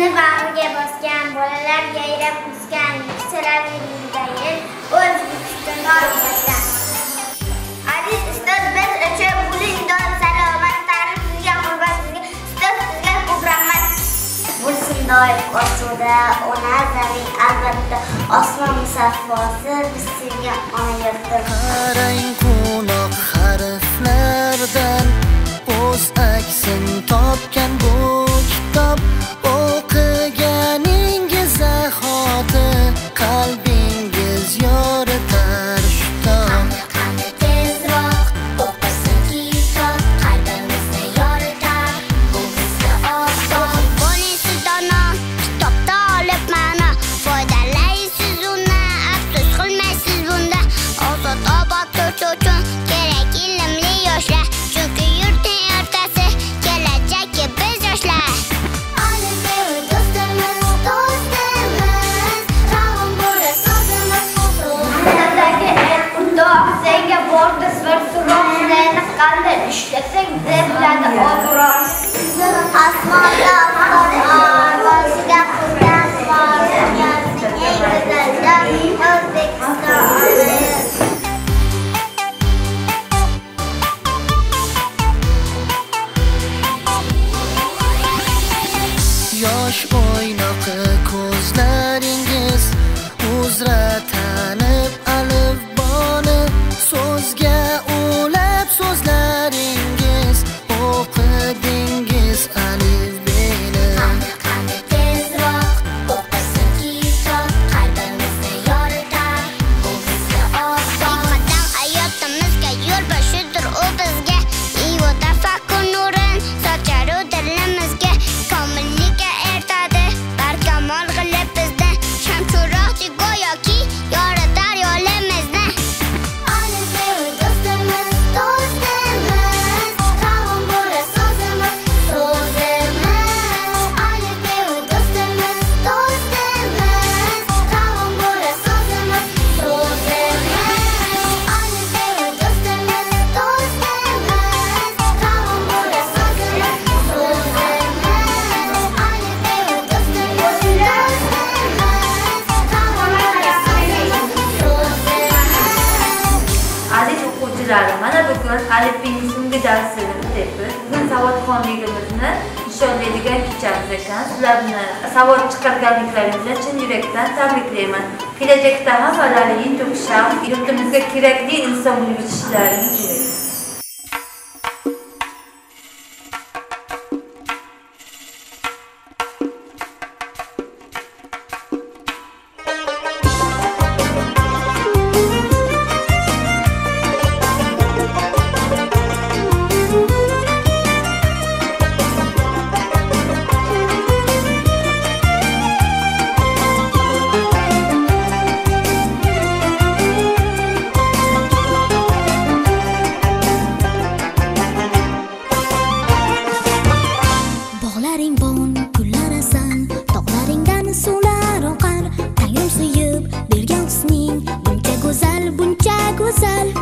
Bizni bag'riga bosgan bolalar yayrab o'sgan yuksalar yildayin O'zbekiston olmoqda. Aziz ustoz, biz uchun buning doim salomat tarix sizga qurban, ustoz sizga ko'p rahmat. Bo'lsin doim osuda ona zamin, albatta osmon musaffosi biz sizga ona yurtdir. Qarang quloq harflardan o'z aksin topgan bu kitob, o'qiganingiz zahoti qalbingiz yoritar shitob. Qani tezroq o'qisin kitob, qalbimizni yoritar, bu bizga oson. Bo'lingsiz dono, kitobda olib ma'no, foydalaysiz uni, afsus qilmaysiz bunda. Ozod obod ko'cha uchun kerak ilmli yoshlar, chunki yurtning ertasi kelajagi biz yoshlar. Qanday ishlasang zevladi obro'y. Osmonda boshiga qurgan eng go'zal O'zbekiston. Yosh o'ynoqi ko'zlaringiz uzra tanib alifboni, so'zga ulab so'zlaringiz o'qidingiz alifbeni. Qani tezroq o'qisin kitob, qalbimizni yoritar, bu bizga oson. Hikmatdan hayotimizga yo'l boshidir u bizga, ivo tafakkur nurin sochar u dilimizga, komillikka ertadi barkamol qilib bizni, shamchiroqchi go'yoki yoritar yo'limizni. Mana bugun alifbning so'nggi darsini o'taymiz. Bugun savodxonligimizni nishonlaydigan kechamiz ekan. Sizlarni savod chiqarganliklaringizni chin yurakdan tabriklayman. Kelajakda hammalari yutuq sham, yurtimizga kerakli inson bo'lib yetishlaringiz kerak.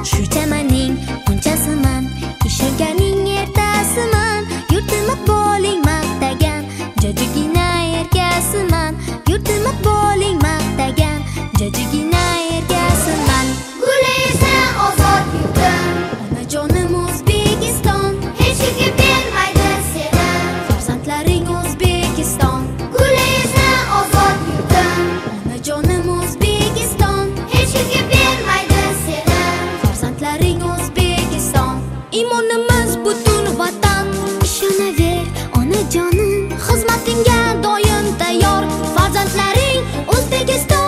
Shu chamaning bunchasiman, ishonganing ertasiman, yurtimni bo'ling maqtagan, jajigina erkasiman, yurtimni bo'ling maqtagan, jajigina erkasiman. Guli esa ozod yurtim, Onajonim O'zbekiston, hech kimga bermaydi seni, farzandlaring O'zbekiston. Guli esa ozod yurtim, Onajonim O'zbekiston, hech kimga bermaydi seni, farzandlaring O'zbekiston. Imonimiz butun vatan, ishonaver onajonim, xizmatingga doim tayyor, farzandlaring O'zbekiston.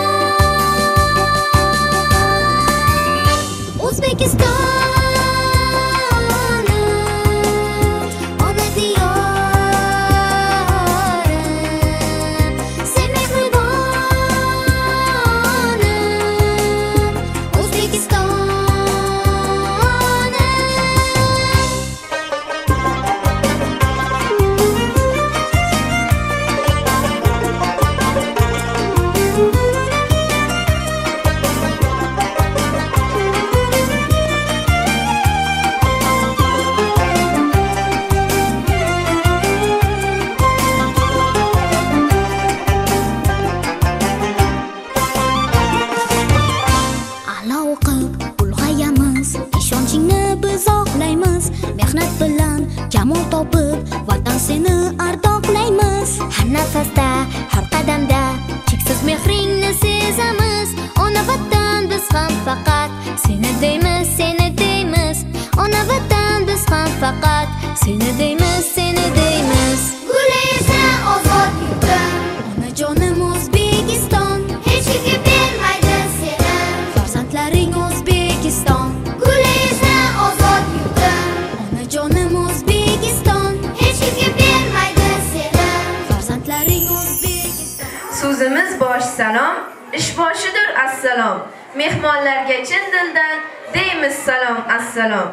faqat seni deymiz, seni deymiz. Guli esa ozod yurtim, Onajonim O'zbekiston, hech kimga bermaydi seni. farzandlaring O'zbekiston. Guli esa ozod yurtim, Onajonim O'zbekiston, hech kimga bermaydi seni. farzandlaring O'zbekiston. So'zimiz bosh salom, ish boshidir assalom. Mehmonlarga chin dildan deymiz salom assalom.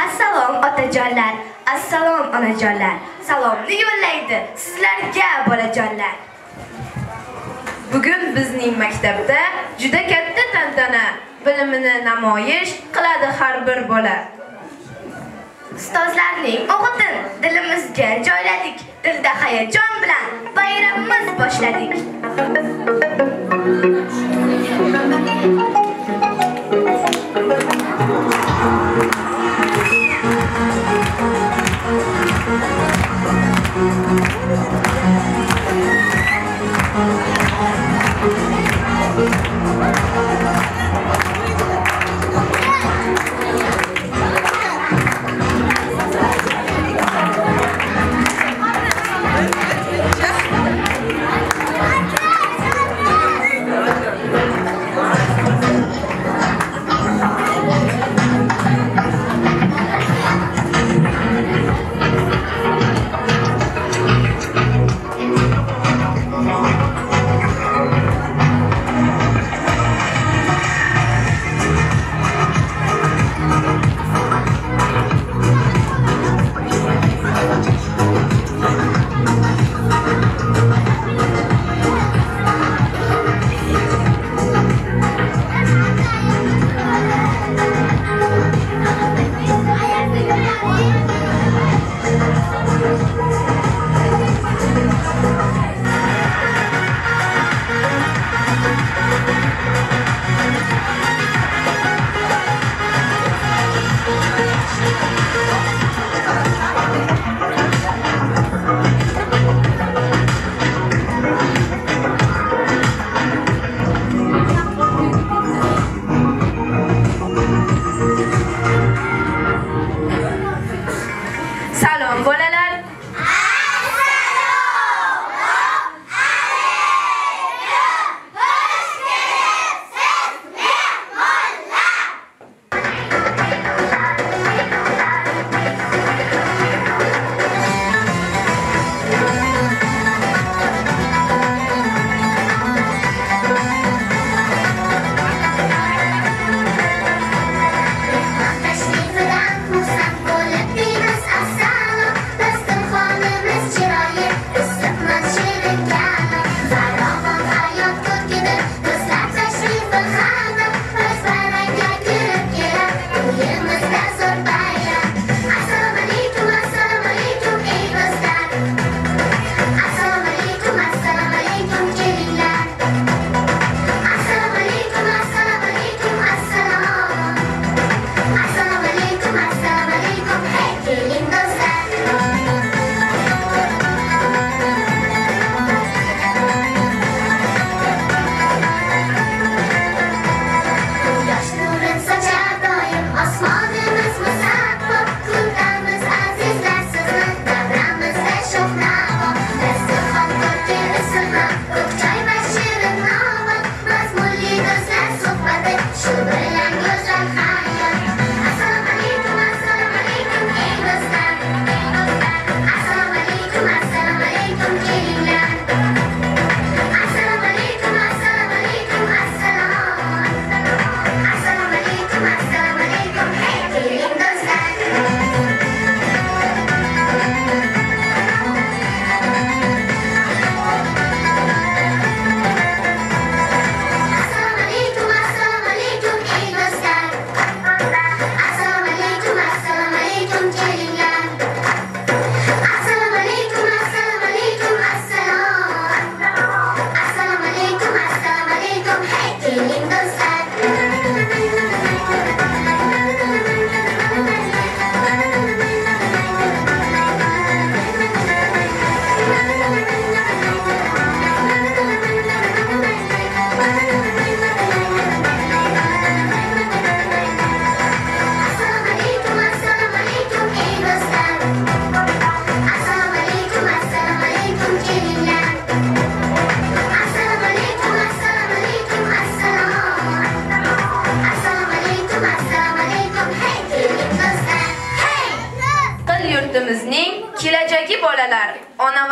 Assalom otajonlar, assalom onajonlar. Salomni yo'llaydi sizlarga bolajonlar. Bugun bizning maktabda juda katta tantana, bilimini namoyish qiladi har bir bola. Ustozlarning o'qitin dilimizga joyladik, dilda hayajon bilan bayramimiz boshladik.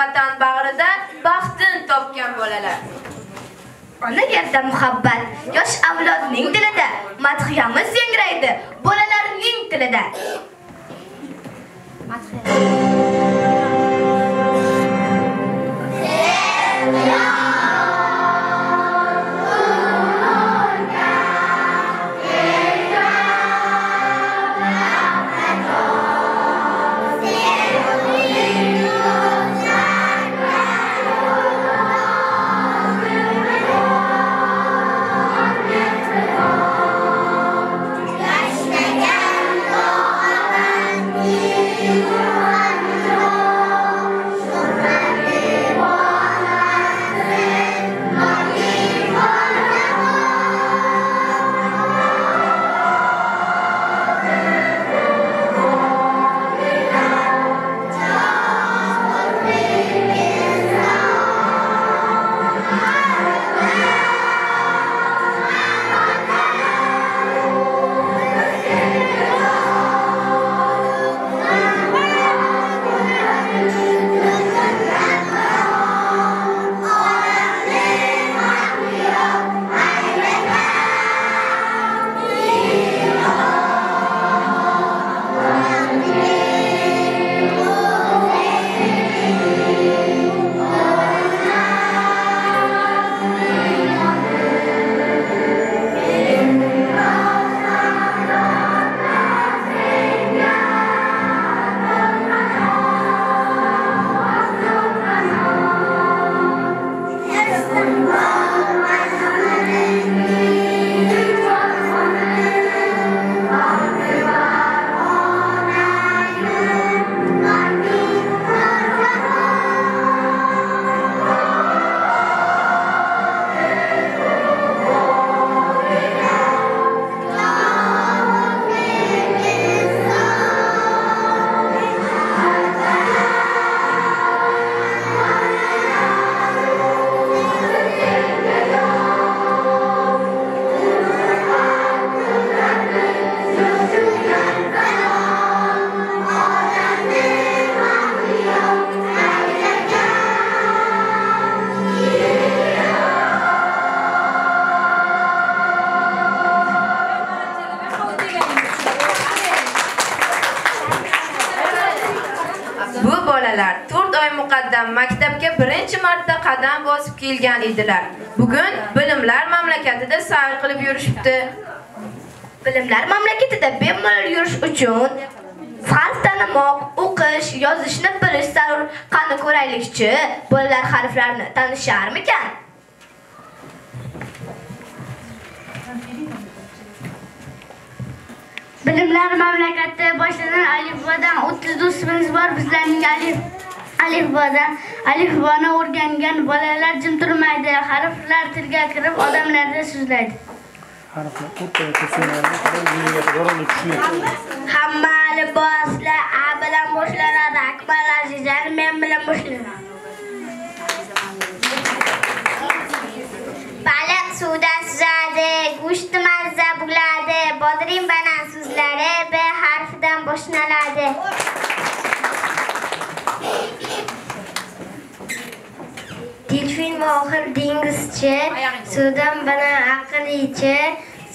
vatan bag'rida baxtini topgan bolalar. Ona yerda muhabbat, yosh avlodning dilida, madhiyamiz yangraydi bolalarning tilida. maktabga birinchi marta qadam bosib kelgan edilar. Bugun bilimlar mamlakatida sayr qilib yurishibdi. Bilimlar mamlakatida bemalol yurish uchun harf tanimoq, o'qish, yozishni bilish zarur. Qani ko'raylikchi, bolalar harflarni tanisharmikan? Bilimlar mamlakati boshlanan alifbodan 34 sinf bor. Bizlarning alifboni o'rgangan bolalar jim turmaydi. Harflar tilga kirib, odamlarda so'zlaydi. Harflar o'rtaga tushunadi, yengil yo'rg'ilib tushunadi. Hamma alifboslar A bilan boshlanadi. Akmal Azizlar men bilan boshlanadi. Baliq suvda suzadi, go'sht mazza bo'ladi. Bodring banan so'zlari B harfidan boshlanadi. Delfin mohir dengizchi, suvdan banan aqllichi,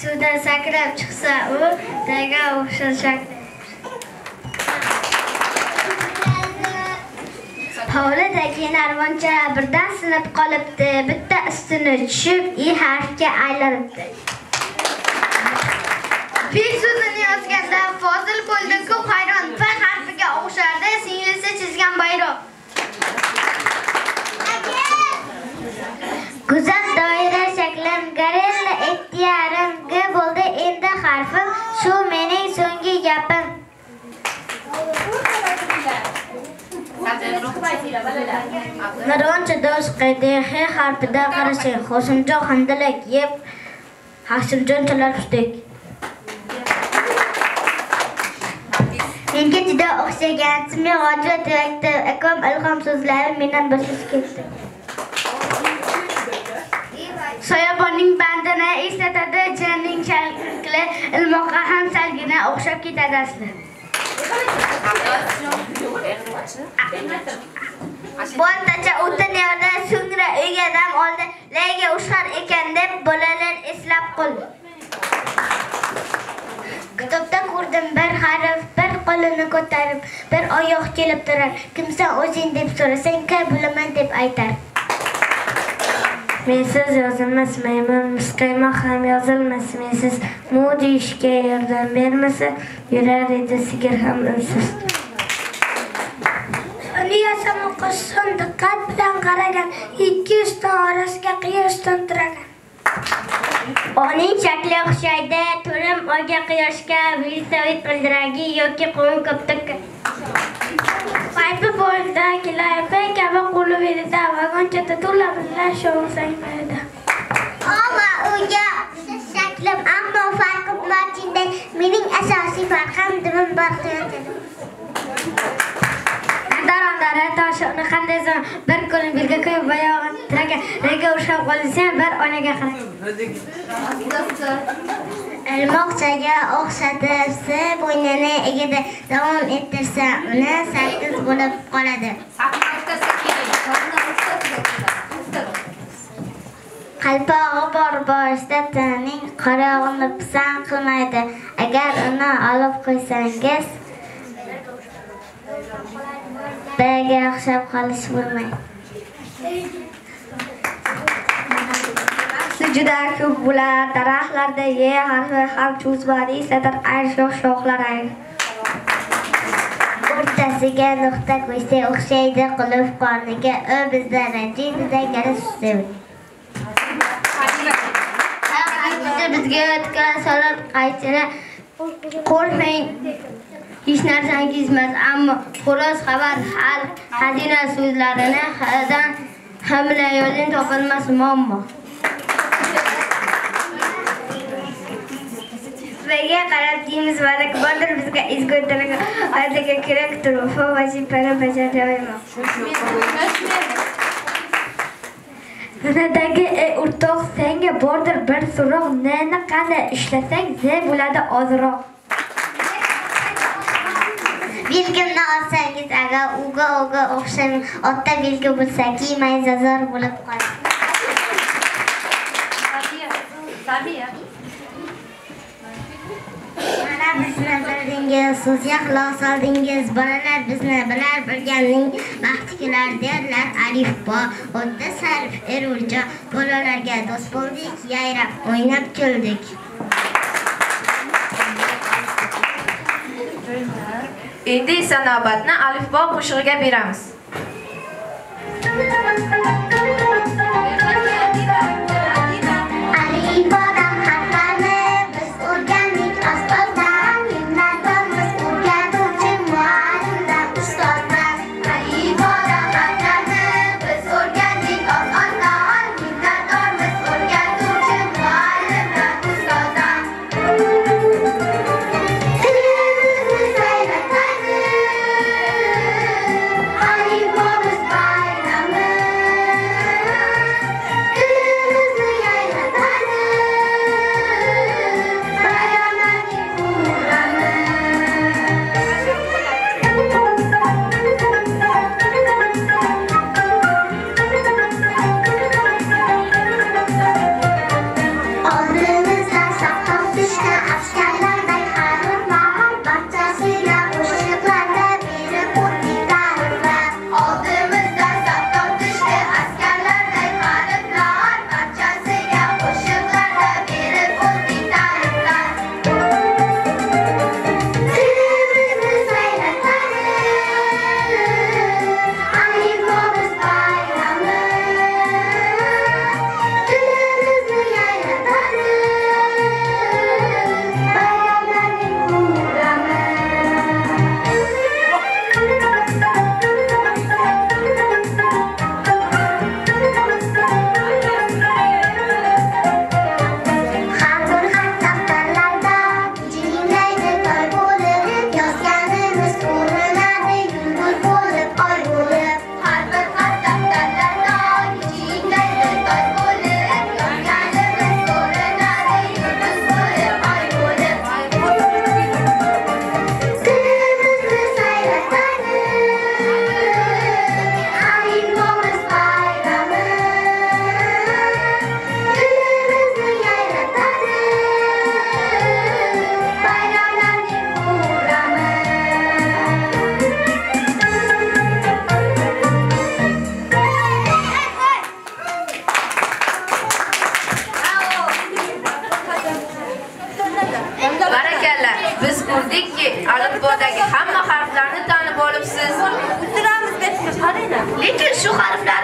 suvdan sakrab chiqsa u daga o'xshashak. Hovlidagi narvoncha birdan sinib qolibdi, bitta ustini tushib I harfga aylanibdi. Fil so'zini yozganda Fozil bo'ldi ko'p hayron, F harfiga o'xshardi, singlisi chizgan bayroq. Go'zal doira shaklim, gorilla ixtiyorim, G bo'ldi endi harfim, shu mening so'nggi gapim. Narvoncha do'st qaydi, H harfidan qarasang, Hosimjon handalak yeb, Hosimjon chalar hushdek. Menga juda o'xshagan, ismi G'oja direktor, akam ilhom so'zlari mendan boshlab ketdi. Soyabonning bandini eslatadi, jinning shakli ilmoqqa ham salgina o'xshab ketadi asli. Boltacha o'tin yerda, so'ngra uyga dam oldi. Lega ushar ekan deb bolalar eslab qoldi. Kitobda ko'rdim bir harf, bir qo'lini ko'tarib, bir oyoq kelib turar. Kimsan o'zing deb so'rasang, "Ka bilaman" deb aytar. Mensiz yozilmasmayman, muzqaymoq ham yozilmas mensiz. Mu deyishga yordam bermasa, yurar edi sigir ham unsiz. Uni yasamoqqa diqqat bilan qaragan, 200 ta orasiga quyoshdan turagan. Uning shakli o'xshaydi, turim oyga quyoshga, velosiped g'ildiragi yoki qovun koptakka. Paypi bo'ldi, kilaypi kabi qo'li verida, vagonchada to'la bilan sho'ng'aydi. Ama uyga shaklim, ammo farqim bor chinday. Mening asosiy farqim dilim bor qiyotada. Darondara toshini qanday zon bir qo'lim birga qo'yib oyog'in tiragan, rega ushlab qolsang bir onaga qarang. Elmoqchaga o'xshatibsi bo'ynini egadi, davom ettirsa uni 8 bo'lib qoladi. Qalpog'i bor boshda tanining qarog'ini pisand qilmaydi. Agar uni olib qo'ysangiz bega o'xshab qolish bo'lmaydi. Juda ko'p bo'lar daraxtlarda ye harfi ham cho'zbari sadar ayrshoq shoxlar ayr. O'rtasiga nuqta qo'ysa o'xshaydi qulf qorniga, u bizda rajida garis suv. Bizga o'tgan solar qaytini qo'rqmang. Hech narsangiz emas, ammo xo'roz xabar hal xazina so'zlarini hadan hamla yo'lin topilmas muammo. Bizga qarab deymiz varak bordir, bizga ezgu talaga hayotga kerakdir, vafo vazifani bajarayman. Xonadagi o'rtoq, senga bordir bir so'roq, neni qanday ishlasang, ze bo'ladi ozroq. Belgimni olsangiz agar uga o'xshagan otda belgi bo'lsa, kiymay zazor bo'lib qoladi. Mana bizni bildingiz, so'zga quloq soldingiz, bolalar bizni bilar bilganning baxti kelar derlar alifbo, o'tda sarf erurja, bolalarga do'st bo'ldik, yayrab o'ynab kuldik. Endi esa navbatni alifbo qo'shig'iga beramiz. Alifbodan harflarni biz o'rgandik ostozdan, minnatdormiz o'rgatuvchi muallimdan, ustozdan. Alifbodan harflarni biz o'rgandik ostozdan, minnatdormiz o'rgatuvchi muallimdan, ustozdan. Alifbodan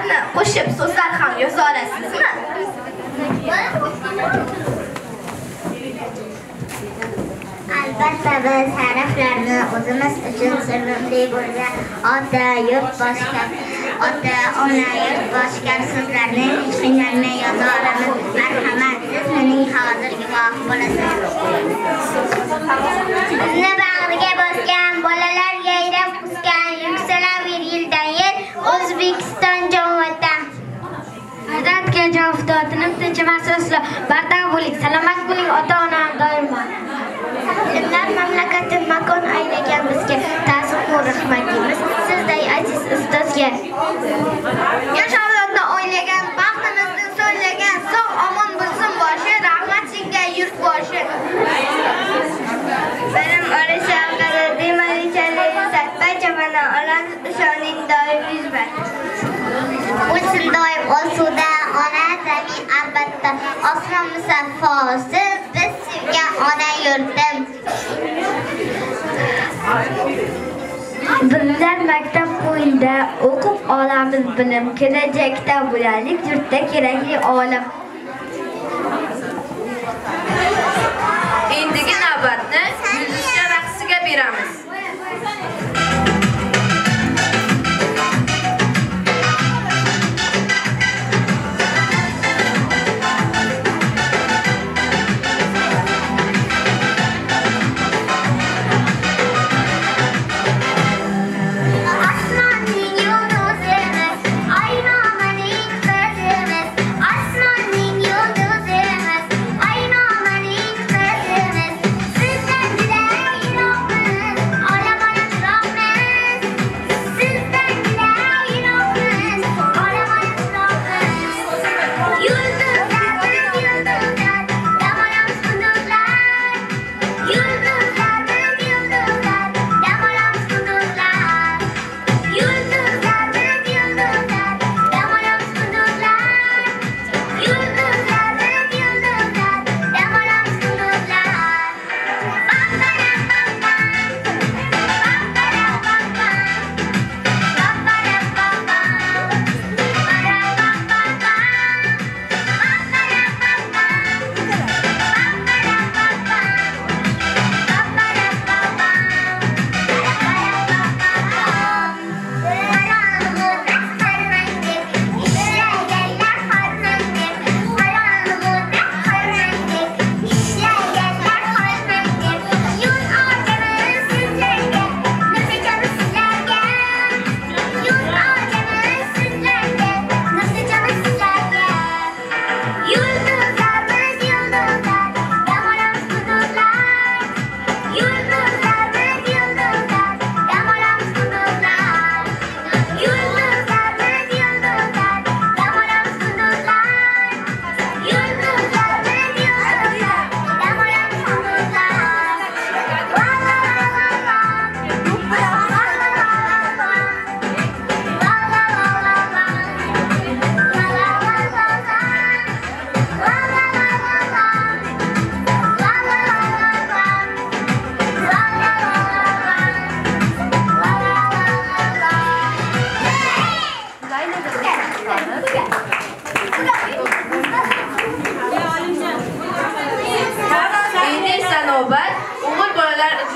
harflarni qo'shib so'zlar ham yoza olasizmi? Albatta biz harflarni o'zimiz uchun sig'imli bo'lgan ota, yurt, boshqa ota, ona, yurt, boshqa so'zlarni hech qiynalmay yoza olamiz. Marhamat, siz mening hozirgi guvohi bo'lasiz. Bizni bag'riga bosgan bolalar yayrab o'sgan, yuksalaver yildan yil O'zbekiston jon vatan. Farzandga jon tinim tinchimas aslo, bardam bo'ling, salomat bo'ling ota-onam doimo. Ilmlar mamlakatim makon aylagan bizga ta'zim-u rahmatimiz sizday aziz ustozga. Yosh avlodni o'ylagan, baxtimizni so'ylagan, sog' omon bo'lsin boshi, rahmat senga yurt boshi. Benim orashamda demalichalik barcha mana olam ishoning doim yuzbat. Bo'lsin doim osuda ona zamin albatta osmon musaffosiz biz sevgan ona yurtim. Bizlar maktab qo'yinda o'qib olamiz bilim, kelajakda bo'laylik yurtda kerakli olim. Endigi navbatni yulduzcha raqsiga beramiz.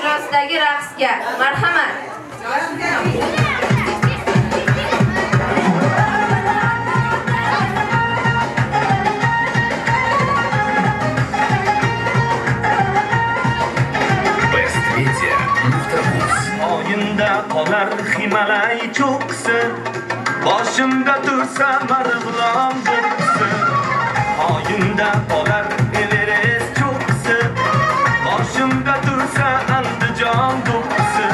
ijrosidagi raqsga marhamat. Oyinda qolar Himalay cho'qsi, boshimda tursa Marg'ilon cho'qsi. Oyinda qolar Everest cho'qsi, boshimda tursa Andijon cho'qsi.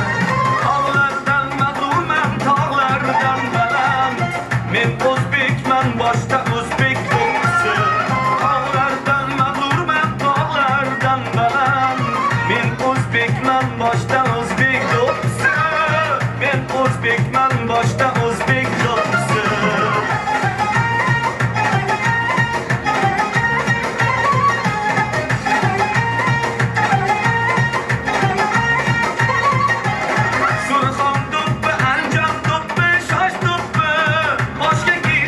Tog'lardan mag'lumman, tog'lardan baland, men o'zbekman, boshda o'zbek cho'qsi. Tog'lardan mag'lumman, tog'lardan baland, men o'zbekman, boshda o'zbek cho'qsi. Men o'zbekman, boshda o'zbek cho'qsi. Surxon do'ppi, Andijon do'ppi, Shosh do'ppi, boshga kiy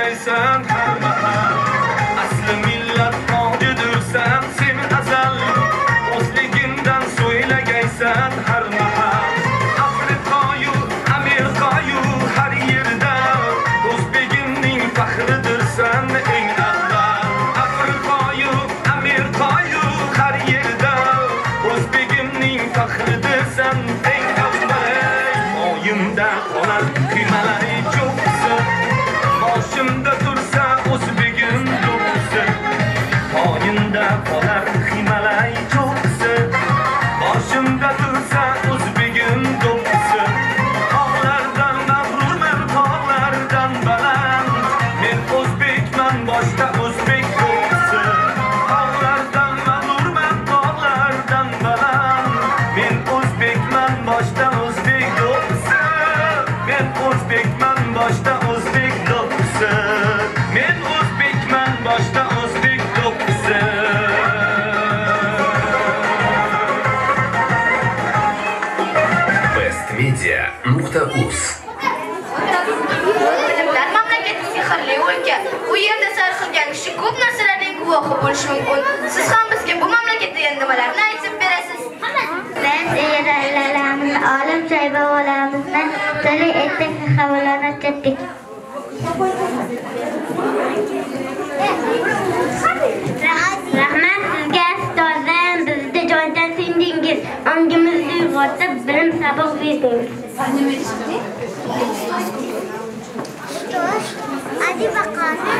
so'ylagaysan har mahal asli millat tojidirsan sen azal o'zligingdan so'ylagaysan har mahal Afriqayu Ameriqayu har yerda o'zbegimning faxridirsan eng avval Afriqayu Ameriqayu har yerda o'zbegimning faxridirsan eng avval oyimda qolar qiymalari cho'ksa boshimda tursa o'zbegim do'ksa oyimda qolar qiymalari cho'ksa boshimda tursa o'zbegim do'ksa tog'lardan mag'rurman tog'lardan baland men o'zbekman boshda o'zbek do'ksa tog'lardan mag'rurman tog'lardan baland men o'zbekman boshda o'zbek do'ksa men o'zbekman boshda o'zbek do'ksa men o'zbekman boshda o'zbek do'ksa bestmedia.uz Bilimlar mamlakati sehrli o'lka. U yerda sayr qilgan kishi ko'p narsalarning guvohi bo'lishi mumkin. Siz ham bizga bu mamlakatda nimalarni aytib berasiz? Biz egallarimiz olim chaybalarimizni tili etdik havolanib ketdik. Rahmat sizga ustozim, bizni joydan sindingiz, ongimizni uyg'otib bilim saboq berdingiz. Adi baqani.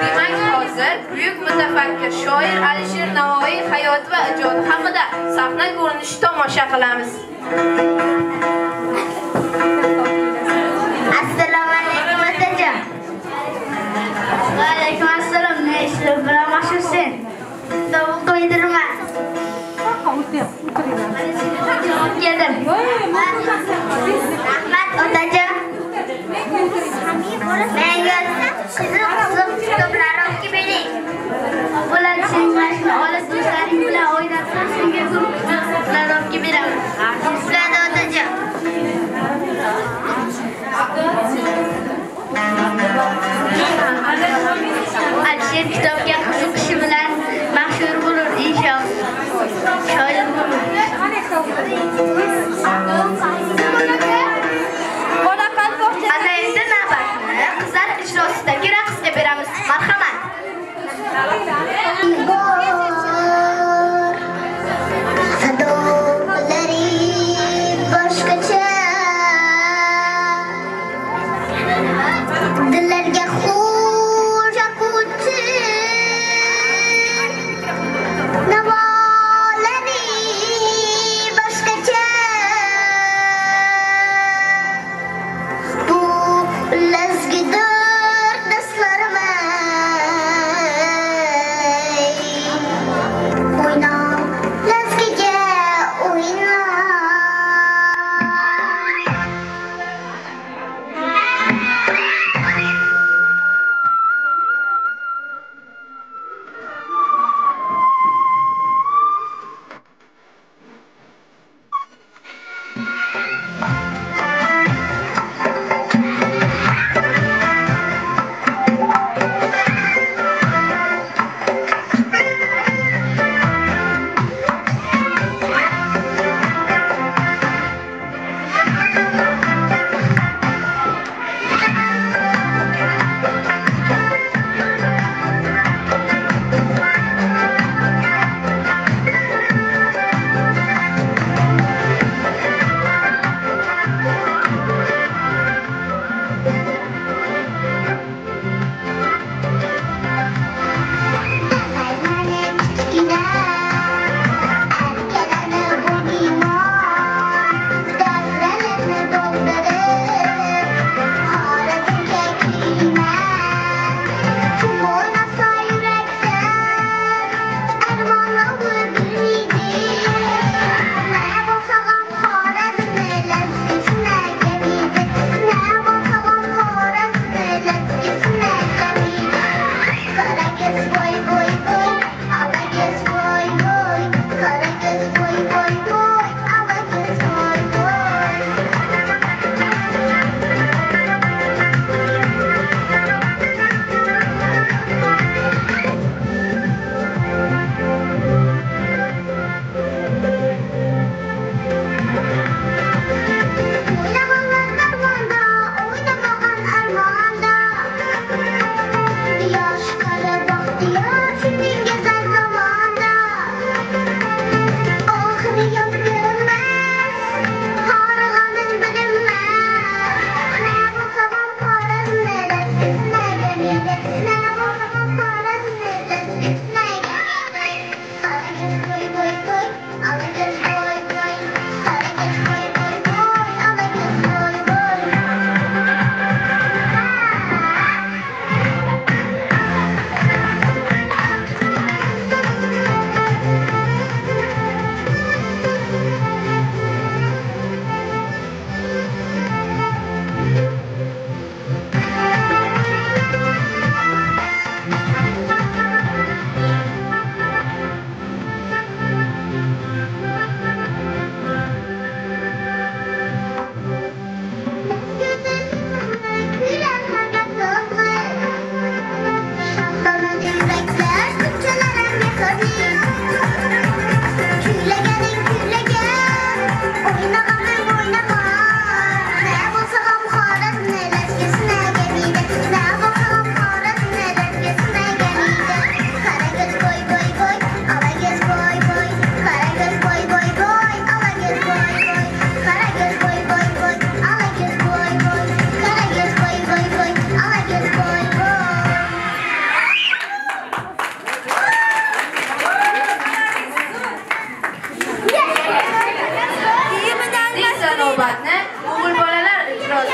Demak, hozir buyuk mutafakkir shoir Alisher Navoiy hayot va ijodi haqida sahna ko'rinishi tomosha qilamiz. Assalomu alaykum otajon. Va alaykum assalom. Ne ishlar bilan mashhursen? Tovuq qo'ydirma. Keldim. Rahmat otajon. Menga qiziq kitoblar olib bering. Bular sen mashina olib do'stlaring bilan o'ynab senga ko'p kitoblar olib beraman. Sizlarga otajon. Alisher kitobga qiziqishi bilan mashhur bo'lur inshaalloh. Shoir bo'lur. Ana endi navbatni qizlar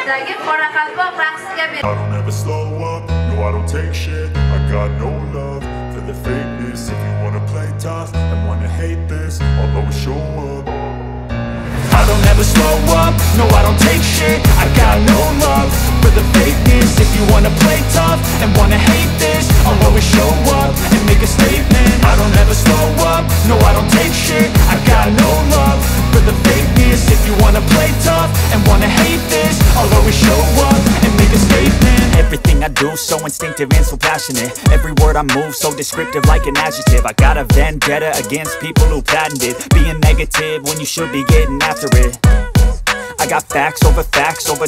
Toshlardagi Qoraqalpoq raqsiga I don't ever slow up, no I don't take shit. I got no love for the fakeness. If you wanna play tough and wanna hate this, I'll always show up. I don't ever slow up, no I don't take shit. I got no love for the fakeness. If you wanna play tough and wanna hate this, I'll always show up and make a statement. I don't ever slow up, no I don't take shit. I got no love for the fakeness. If you wanna play tough and wanna hate this, I'll always show up and make a statement. Everything I do so instinctive and so passionate. Every word I move so descriptive like an adjective. I got a vendetta against people who patented being negative when you should be getting after it. I got facts over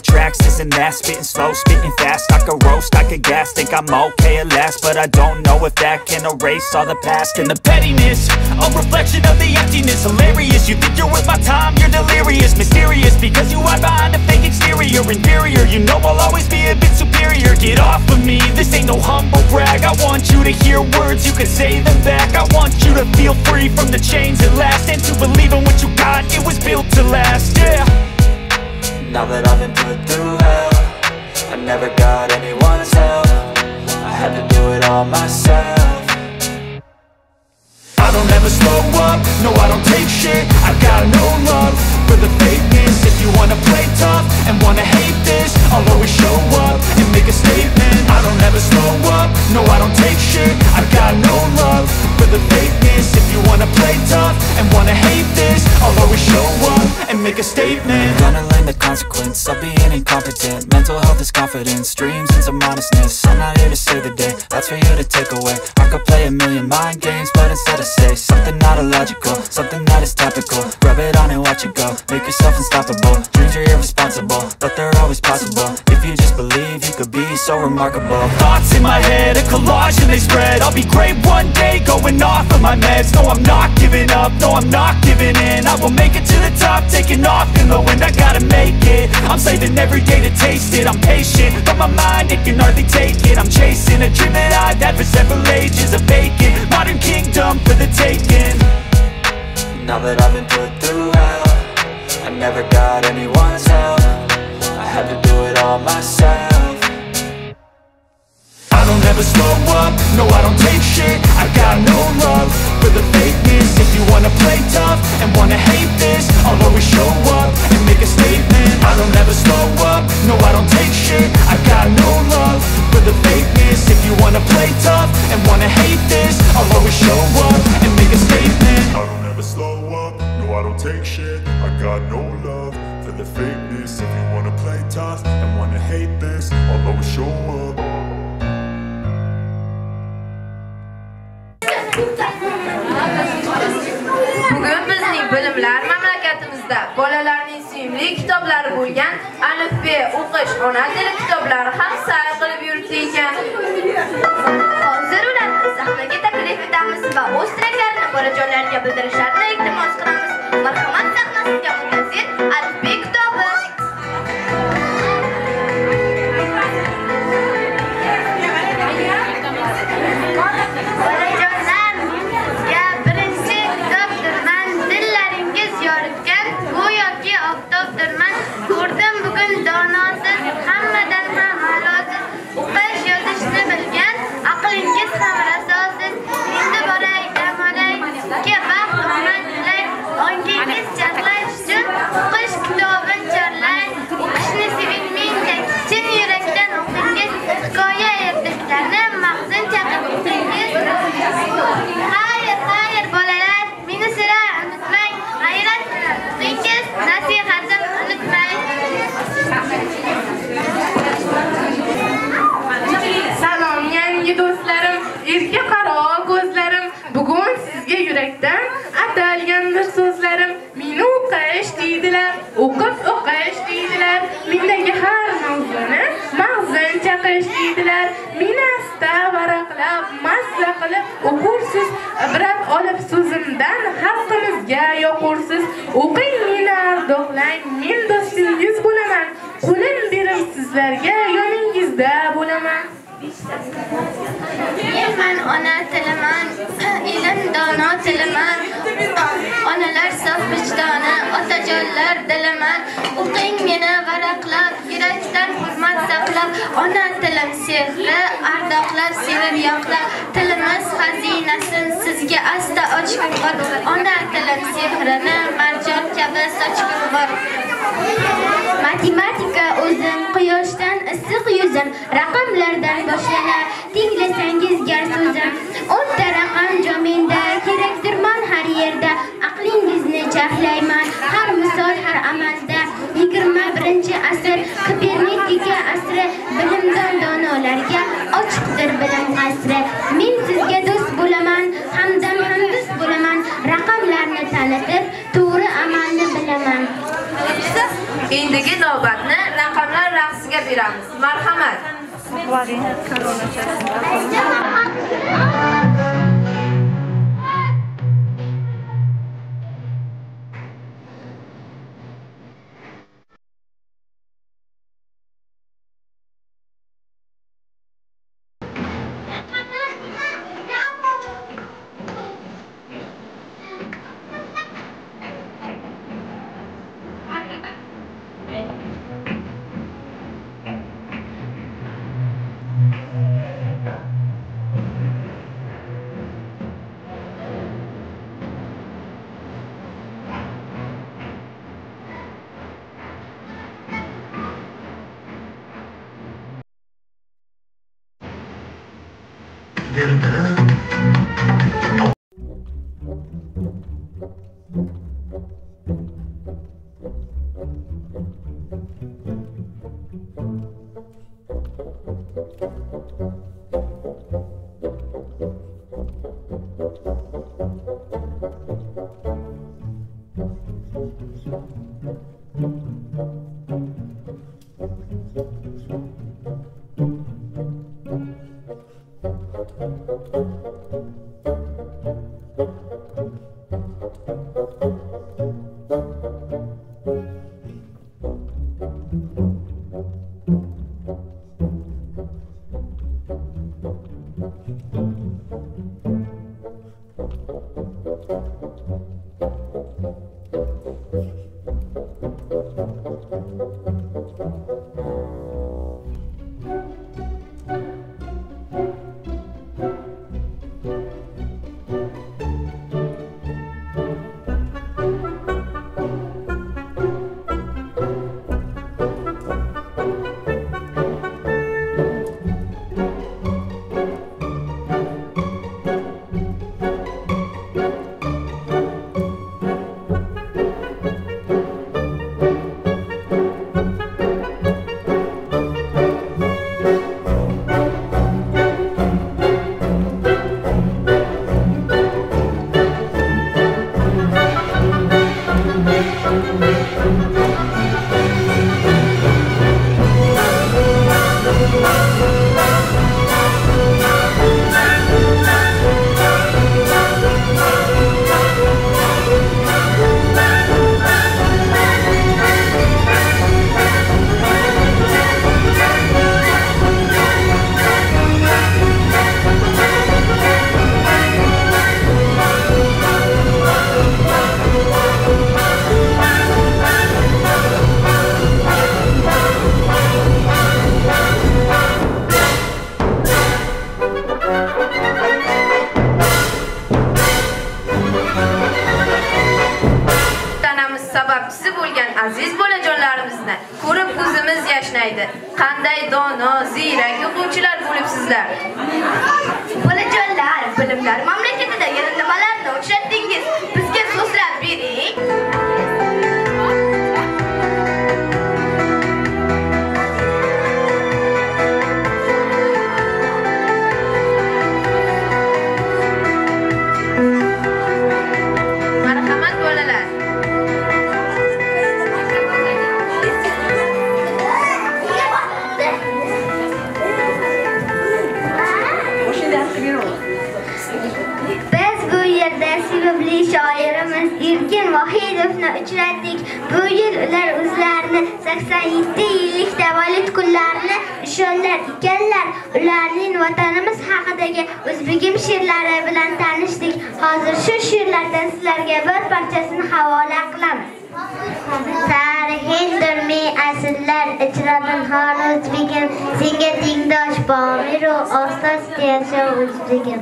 tracks, this and that. Spitting slow, spitting fast. I could roast, I could gas. Think I'm okay at last, but I don't know if that can erase all the past. And the pettiness, a reflection of the emptiness. Hilarious, you think you're worth my time, you're delirious. Mysterious, because you hide behind a fake exterior. Inferior, you know I'll always be a bit superior. Get off of me, this ain't no humble brag. I want you to hear words, you can say them back. I want you to feel free from the chains at last, and to believe in what you got, it was built to last, yeah. Now that I've been put through hell, I never got anyone's help. I had to do it all myself. I don't ever slow up, no I don't take shit. I got no love for the fakeness. If you wanna play tough and wanna hate this, I'll always show up and make a statement. I don't ever slow up, no I don't take shit. I got no love for the fakeness. If you wanna play tough and wanna hate this, I'll always show up and make a statement. Gonna learn the consequence of being incompetent. Mental health is confidence, dreams and some honestness. I'm not here to save the day, that's for you to take away. I could play a million mind games, but instead I say something not illogical, something that is topical. Rub it on and watch it go, make yourself unstoppable. Dreams are irresponsible, but they're always possible. If you just believe, you could be so remarkable. Thoughts in my head, a collage and they spread. I'll be great one day, going off of my meds. No I'm not giving up, no I'm not giving in. I will make it to the top, taking off in the wind. I gotta make it, I'm saving every day to taste it. I'm patient, but my mind, it can hardly take it. I'm chasing a dream that I've had for several ages. A vacant, modern kingdom for the taking. Now that I've been put through hell, I never got anyone's help. I had to do it all myself. I don't ever slow up, no I don't take shit. I got no love for the fakeness. If you wanna play tough and wanna hate this, I'll always show up and make a statement. I don't ever slow up, no I don't take shit. I got no love for the fakeness. If you wanna play tough and wanna hate this, I'll always show up and make a statement. I don't ever slow up, no I don't take shit. I got no love for the fakeness. If you wanna play tough and wanna hate this, I'll always show up. Bugun bizning bilimlar mamlakatimizda bolalarning suyumli kitoblari bo'lgan alifbe, o'qish, ona tili kitoblari ham sayr qilib yuribdi ekan. Hozir ularni sahnaga taklif etamiz va o'z tilaklarini bolajonlarga bildirishlarini iltimos qilamiz. Marhamat, sahnasiga muttasil alifbe kitobi. Ko'rdim bugun donosiz, hammadan ham a'losiz. O'qish, yozishni bilgan, aqlingiz ham rasossiz. Endi boray, dam olay, sizga baxt omad tilay. Ongingiz chaqlash uchun o'qish kitobini chorlang. O'qishni seving mingdek, chin yurakdan o'qingiz. Hikoya ertaklarni mahzun chaqib o'qingiz. Xayr, bolalar, meni sira unutmang. G'ayrat bilan o'qingiz, nasihatim unutmang. Salom yangi do'stlarim, erka qaro ko'zlarim. Bugun sizga yurakdan atalgan bir so'zlarim. Meni o'qish deydilar, o'qib o'qish deydilar. Mendagi har mavzuni mag'zin chaqish deydilar. Meni asta varaqlab, mazza qilib o'qursiz, ibrat olib so'zimdan xalqimizga yoqursiz. O'qing, meni ardoqlang, men do'stingiz bo'laman. Qo'lim berib sizlarga yoningizda bo'laman. Men ona tilaman, ilm dono tilaman. Onalar sof vijdoni, otajonlar dilaman. O'qing meni varaqlab, yurakdan hurmat saqlab. Ona tilim sehri, ardoqlar sevib yoqlab. Tilimiz xazinasin sizga asta ochib bor. Ona tilim sehrini marjon kabi sochib bor. Matematika o'zim, quyoshdan issiq yuzim, raqamlardan boshlanar. Tinglasangiz gar so'zim, 10 ta raqam jominda, kerakdirman har yerda. Aqlingizni jahlayman, har misol, har amalda. 21-asr, Kopernika asri, bilimdon donolarga ochiqdir bilim qasri. Men sizga do'st bo'laman, hamdam hamdo'st bo'laman. Raqamlarni tanitib, to'g'ri amalni bilaman. Endigi navbatni raqamlar raqsiga beramiz. Marhamat. aziz bolajonlarimizni ko'rib ko'zimiz yashnaydi. Qanday dono, ziyrak o'quvchilar bo'libsizlar. Bolajonlar, bilimlar mamlakatida yana nimalarni uchratdingiz? Bizga so'zlab bering. Marhamat bolalar. Biz bu yerda sevimli shoir Bu yil ular o'zlarini 87 yillik tavallud kunlarini nishonlar ekanlar. Ularning vatanimiz haqidagi o'zbegim she'rlari bilan tanishdik. Hozir shu she'rlardan sizlarga bir parchasini havola qilamiz. Tarixindir mi asrlar ichradan har o'zbegim, senga tengdosh Bomiru ostoz yasha o'zbegim.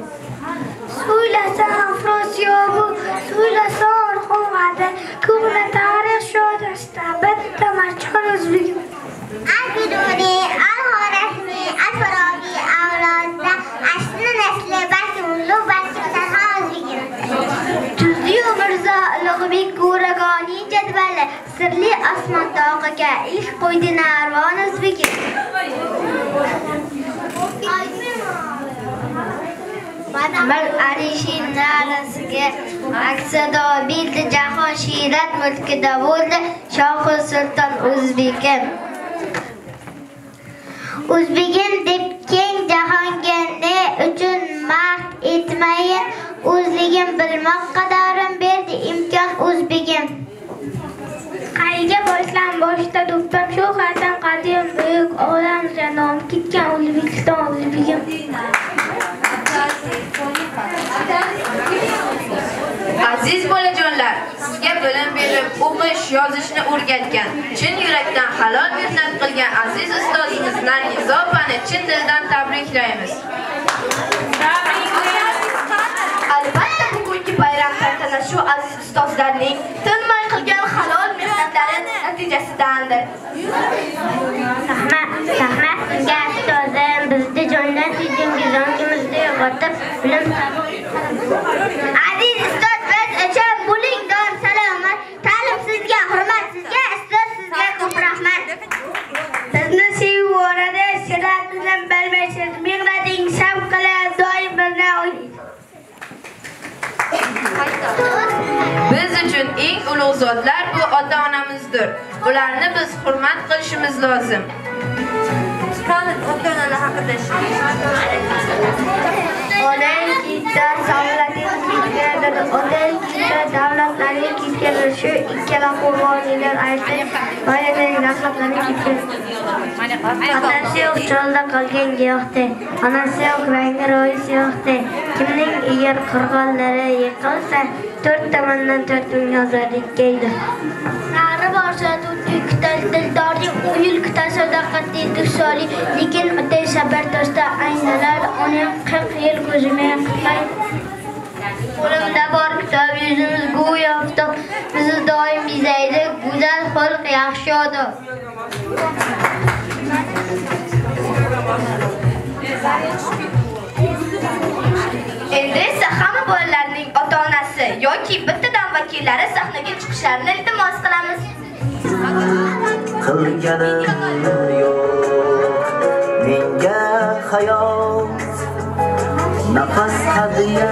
So'ylasam Afrosiyo bu, so'ylasam Orxonqadi, ko'ngli tarix shodasta bitta machon o'zbegim. Al-Biruni, Al-Xorazmi, Al-Farabi avlodida asli nasli balki ulug' balki tanho o'zbegim. Tuzli Mirzo Ulug'bek Go'ragoniy jadvali sirli osmon tog'iga ilk qo'ydi narvon o'zbegim. Mal Alishin narasiga aksado bildi jahon shirat mulkida bo'ldi Shohi Sulton o'zbegim. O'zbegim deb keng jahonga ne uchun mahd etmayin, o'zligim bilmoqqa darim berdi imkon o'zbegim. Qayga borsam boshda do'ppam shu xatam qadim buyuk olam janom ketgan O'zbekiston o'zbegim. Aziz bolajonlar, sizga bilim berib, o'qish, yozishni o'rgatgan, chin yurakdan halol mehnat qilgan aziz ustozimiz Nargiza opani chin dildan tabriklaymiz. Albatta bugungi bayram tantana shu aziz ustozlarning tinmay qilgan halol mehnatlari natijasidandir. Rahmat unga ustozim, bizni jondan suydiingiz ongimizda yo'qotib bilim. Aziz ustoz, biz uchun bo'ling doim salomat. Ta'lim sizga, hurmat sizga, ustoz sizga ko'p rahmat. Bizni sevvorada sirat bilan bilmaysiz, mehnating sab qilib doim bizni o'ylaysiz. Biz uchun eng ulug' zotlar bu ota-onamizdir. Ularni biz hurmat qilishimiz lozim. Ota-onalar haqida Onang kitda savlating kitgadir, otang kitda davlatlarning kitgadir. Shu ikkala qurboniylar aytib, onaning rahmatlarini kitgadir. Otasi yo'q cholda qolgan giyohday, onasi yo'q rangi ro'yisi yo'qday. Kimning egar qirg'onlari yiqilsa, 4 tomondan 4 ming ozodlik keldi. Nari borsa tutkutal dildorning o'yil kutal sadoqatli dusholi, lekin o'tay sabar to'sta aynalar onam 40 yil ko'zimga qilay. Qo'limda bor kitob, yuzimiz go'yo oftob, bizni doim bezaydi go'zal xulq, yaxshi odob. Endi esa hamma bolalarning ota-onasi yoki bittadan vakillari sahnaga chiqishlarini iltimos qilamiz. Qilganim yo'q menga hayot, nafas hadya.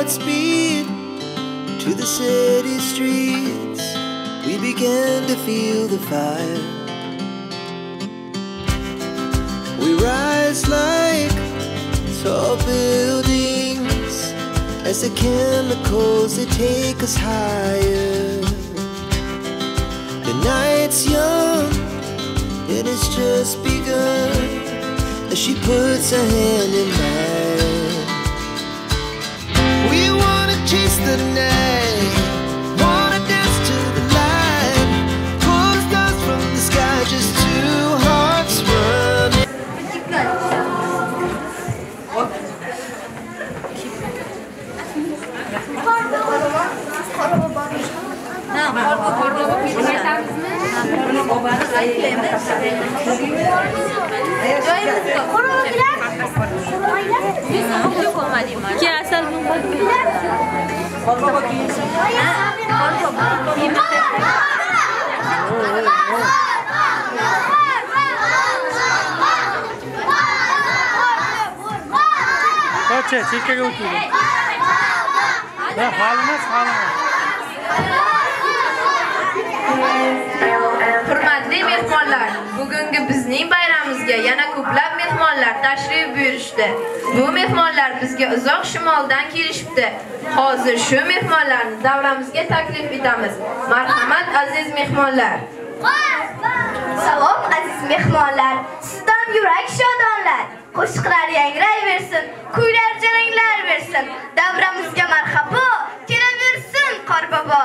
Godspeed to the city streets. We began to feel the fire. We rise like tall buildings as the chemicals, they take us higher. The night's young and it's just begun as she puts her hand in mine. We wanna chase the night, wanna dance to the light, pull stars from the sky, just two hearts running. Kaçı, çirkek oturuyor. Ya halimiz. Hurmatli mehmonlar, bugungi bizning bayramimizga yana ko'plab mehmonlar tashrif buyurishdi. Bu mehmonlar bizga uzoq shimoldan kelishibdi. Hozir shu mehmonlarni davramizga taklif etamiz. Marhamat aziz mehmonlar. Salom aziz mehmonlar, sizdan yurak shodonlar. Qo'shiqlar yangrayversin, kuylar jaranglayversin. Davramizga marhabo, kelaversin Qorbobo.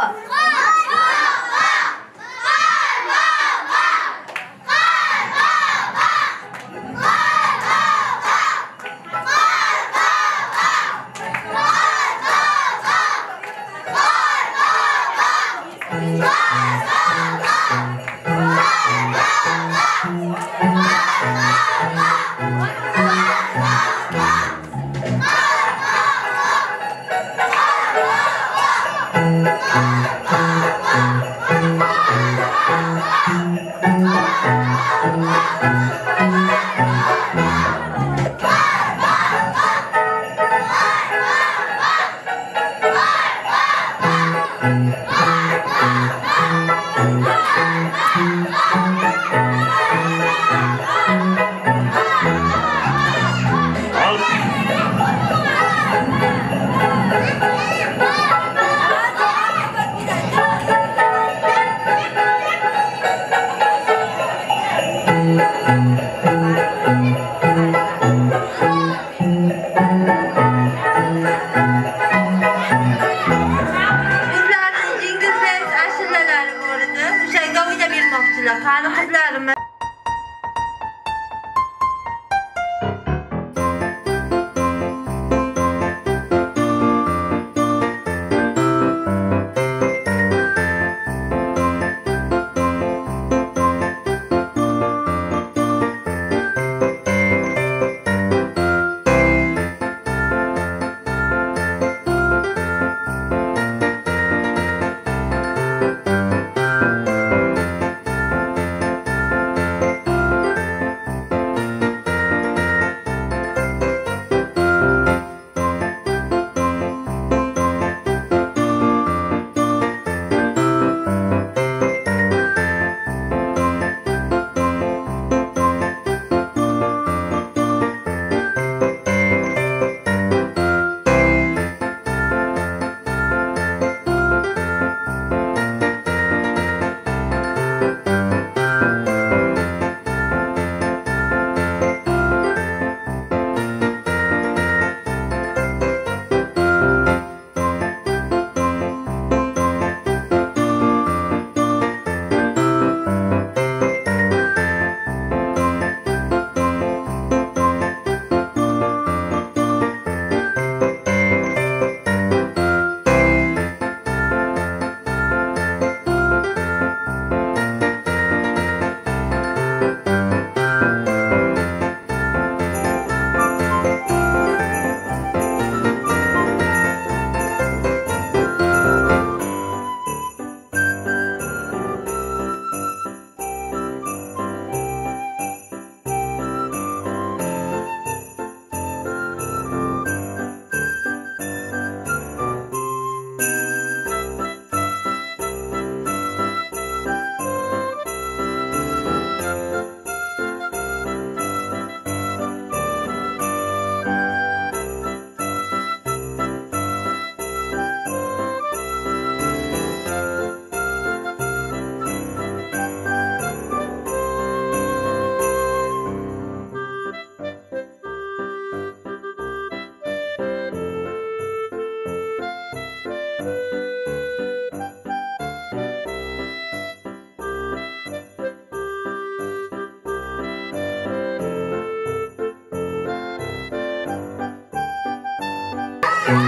Salom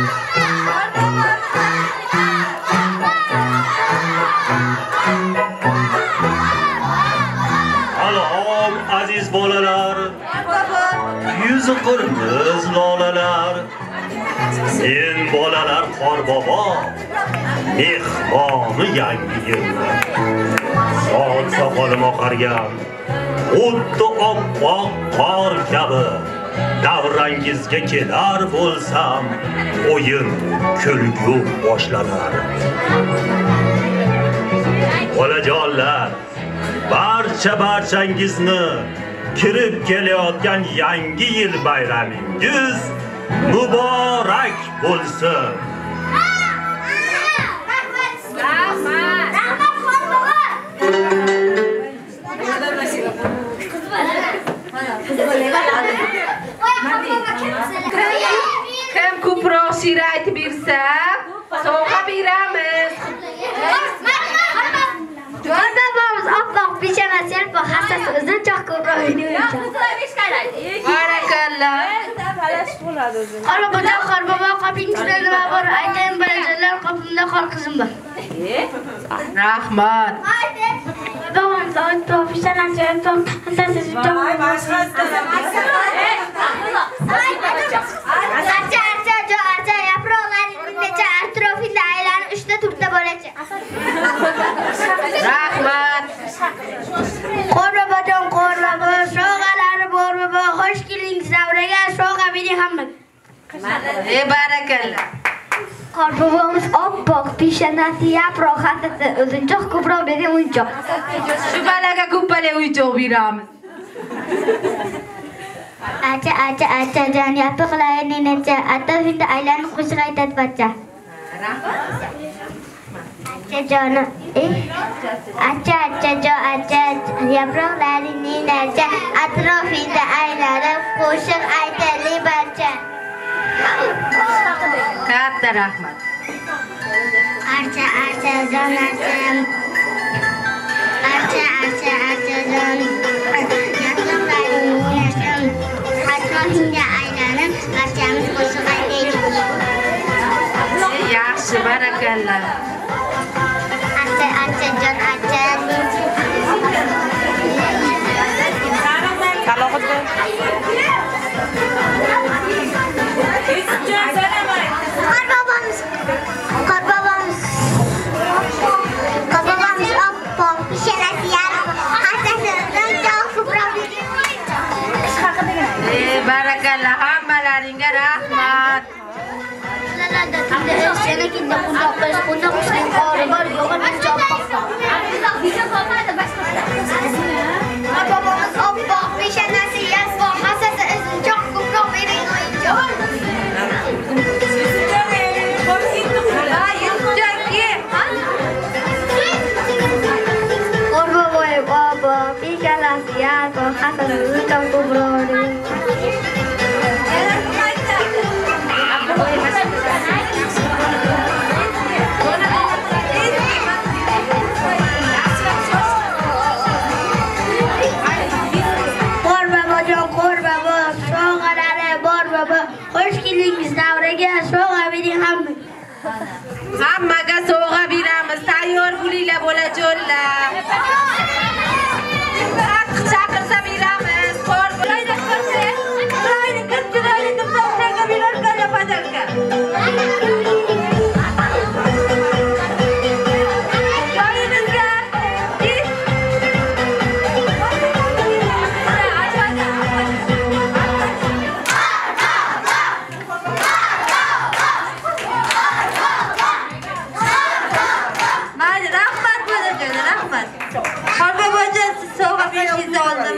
aziz bolalar, yuzi qirmiz lolalar. Men bolalar Qorbobo, mehmoni yangi yilni. Soat soqolim oqargan, xuddi oppoq qor kabi. Davrangizga kelar bo'lsam, o'yin, kulgu boshlanar. Bolajonlar, barchangizni kirib kelayotgan yangi yil bayramingiz muborak bo'lsin. Kim ko'proq she'r aytib bersa, sovg'a beramiz. Babamiz oppoq peshonasi yalpoq, hassasi uzun, choq ko'proq o'ynaydi. Barakallah. Qorbobo qopingizda nima bor? Aytaymi bolajonlar, qopimda qor qizim bor. Rahmat. Babamiz oppoq peshonasi yalpoq, hassasi uzun, choq. Archa yaproqlarining necha atrofida aylanib 3 ta 4 ta bo'lacha. Rahmat. Qorbobojon Qorbobo, sovg'alari borbobo, xo'sh keldingiz davraga, sovg'a bering hamma. Barakallah. Qorbobomiz oppoq peshonasi yaproq, hassasi uzunchoq, ko'proq bering o'yinchoq. Shu balaga ko'pala o'yinchoq beramiz. Acha jon yaproqlarining necha atrofida aylanib qo'shiq aytadi bacha. Jonim, acha yaproqlarining necha atrofida aylanib qo'shiq aytadi bacha. Katta rahmat. Archa jon atrofida aylanib barchamiz qo'shiq aytaylik. Yaxshi, barakallah. Acha jon Qorbobamiz oppoq peshonasi yaproq, hassasi uzun, choq ko'proq. Barakallah, hammalaringga rahmat. Qorbobamiz oppoq peshonasi yaproq, hassasi uzun, choq ko'proq bering o'yinchoq. Qorboboy bobo, peshonasi yaproq, hassasi uzun, choq ko'proq. Qorbobo, sovg'alari bor bobo, xo'sh keldingiz davraga, sovg'a bering hamma. Hammaga sovg'a beramiz. Tayyor bo'linglar bolajonlar. Qattiq chaqirsa beramiz. Qorboboyni qilsa, qo'yni kirtiradi deb to'xtaga berarkan padarka.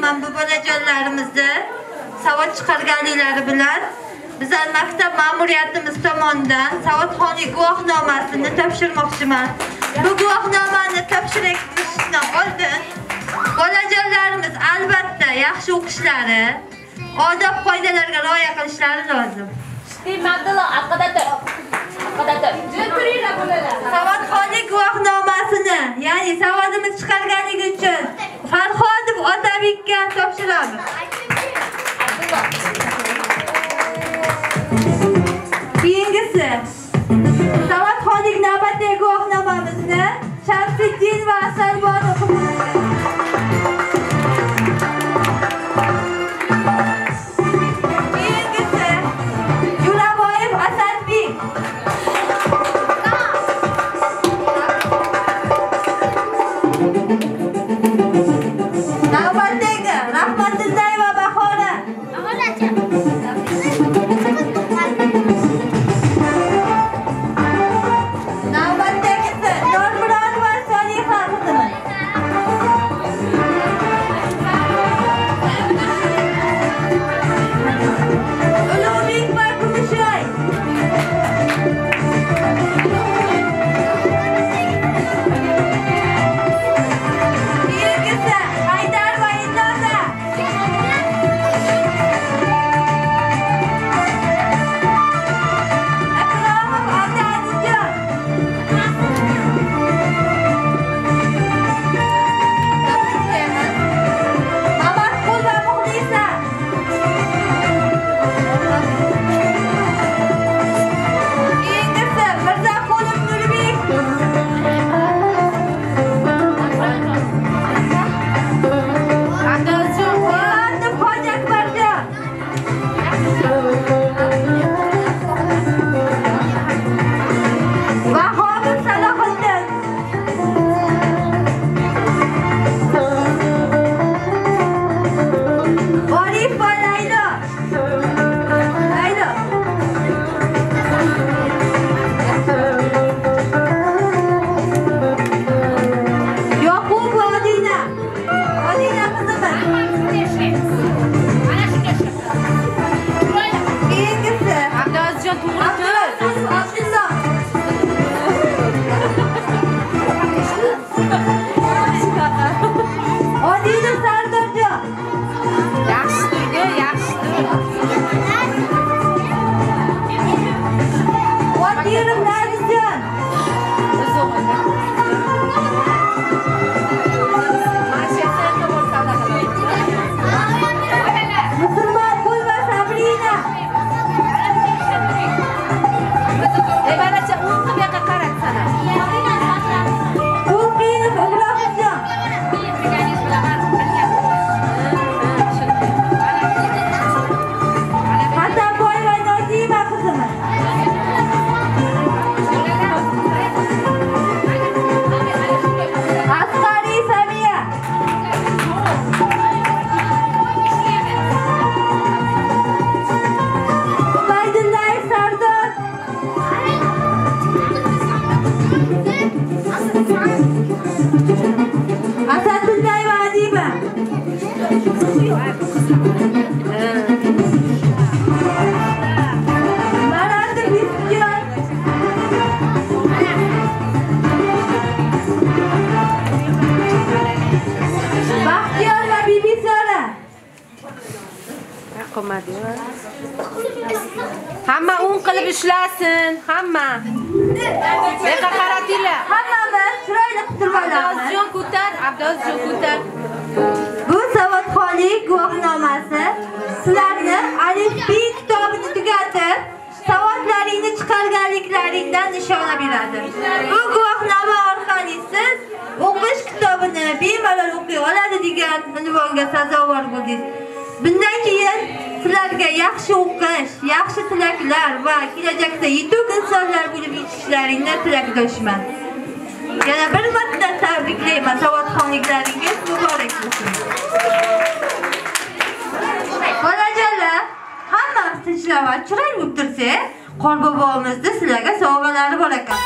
Men bu bolajonlarimizni savod chiqarganliklari bilan bizlar maktab ma'muriyatimiz tomonidan savodxonlik guvohnomasini topshirmoqchiman. Bu guvohnomani topshirishdan oldin bolajonlarimiz albatta yaxshi o'qishlari, odob qoidalarga rioya qilishlari lozim. Savodxonlik guvohnomasini, ya'ni savodimiz chiqarganligi uchun Farhodov Otabekka topshiramiz. Keyingi Kengesi Savodxonlik navbatdagi guvohnomamizni Shamsiddin va Asalbon o'qib beradi. Kengesi Jo'raboyev Asadbek navbatdagi Rahmatullayeva Bahora navbatdagisi Nurmurodova Soliha qizimiz. Ulug'bek va Kumushoy kengesi Haydar va Illoza Akromov Abduazizjon Mamatqul va Muxlisa kengesi Mirzaqulov Nurbek Abdulazizjon Qo'ymanov Hoji Akbarjon Vahobov Salohiddin Orif va Laylo Yoqub va Odina qizimiz. Kengesi Abdulazizjon Abdulaziz Abdulloh Odina Sardorjon Qodirov Nazizjon Musulmonqul va Sabrina Tulqinov Ibrohimjon Hasanboyeva Nozima qizimiz. Asqariy Samiya Ubaydullayev Sardor Asadullayeva Adiba Maratov Yusufjon Baxtiyor va Bibisora Hamma un qilib ishlasin, hamma. Meqa qaratinglar. hammamiz chiroyli qilib olamiz. Abdulazizjon ko'tar. Bu savodxonlik guvohnomasi sizlarni alifbiy kitobini tugatib, savodlaringni chiqarganliklaringdan nishona beradi. Bu guvohnoma orqali siz o'qish kitobini bemalol o'qiy oladi degan unvonga sazovor bo'ldingiz. Bundan keyin sizlarga yaxshi o'qish, yaxshi tilaklar va kelajakda yetuk insonlar bo'lib yetishlaringni tilakdoshman. Yana bir marta tabriklayman, savodxonliklaringiz muborak bo'lsin. Bolajonlar, hammamiz tinchlanib va chiroyli bo'lib tursak, Qorbobomizni sizlarga sovg'alari bor ekan.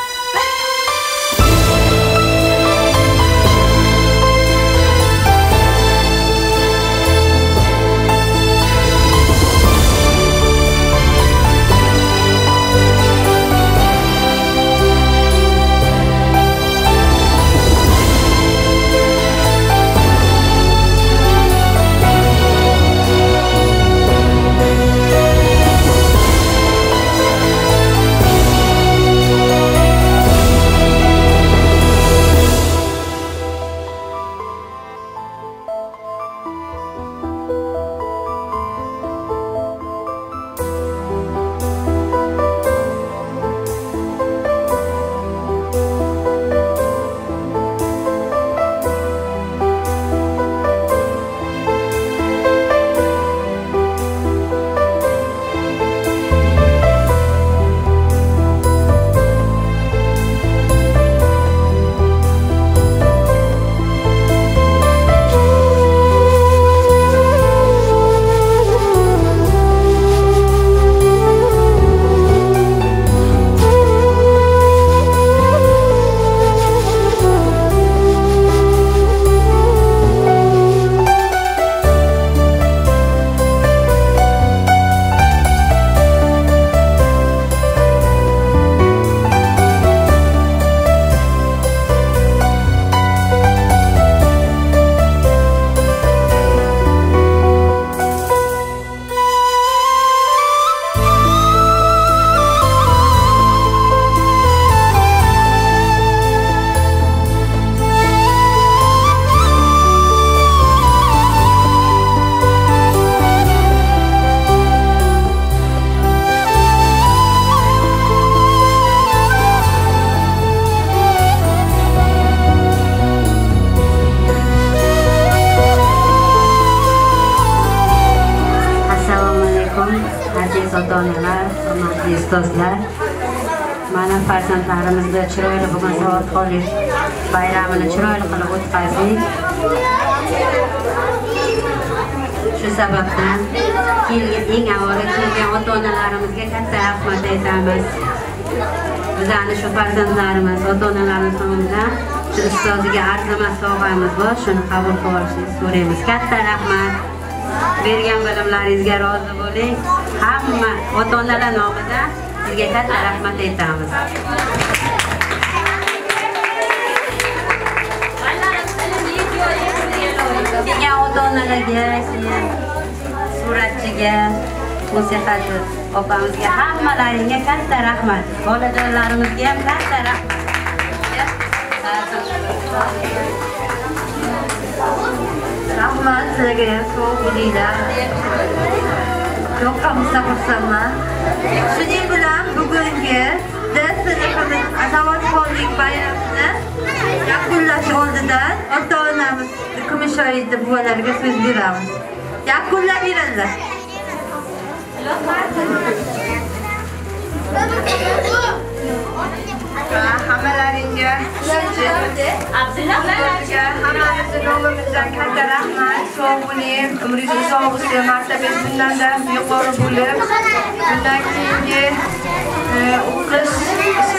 ota-onalar, hurmatli ustozlar. Mana farzandlarimizni chiroyli bugun savodxonlik bayramini chiroyli qilib o'tkazdik. Shu sababdan eng avvalo kelgan ota-onalarimizga katta rahmat aytamiz. Bizlarni shu farzandlarimiz, ota-onalarimiz tomonidan shu ustoziga arzimas sovg'amiz bor, shuni qabul qilib olishingizni so'raymiz. Katta rahmat. Bergan bilimlaringizga rozi bo'ling. Hamma ota-onalar nomidan sizga katta rahmat aytamiz. Kelgan ota-onalarga, suratchiga, musiqachi opamizga hammalaringga katta rahmat. Bolajonlarimizga ham katta rahmat. Rahmat sizlarga ham so'q bo'linglar. Yo'qqa xursandman. Shuning bilan bugungi savodxonlik bayramini yakunlash oldidan ota-onamiz Kumushoyida buvalarga so'z beramiz. Yakunlab beringlar. Hammalaringga hammamizni nomimizdan katta rahmat. Sog' bo'ling, umringiz uzoq bo'lsin, martabangiz bundan-da yuqori bo'lib, bundan keyingi o'qish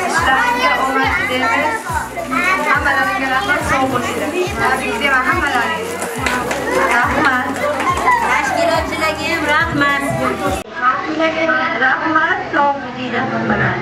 ishlaringizga omad tilaymiz. Hammalaringga rahmat, sog' bo'linglar. Sizga hammalaringga Rahmat. Tashkilotchilarga ham rahmat. Rahmat, sog' bo'linglar hammalar.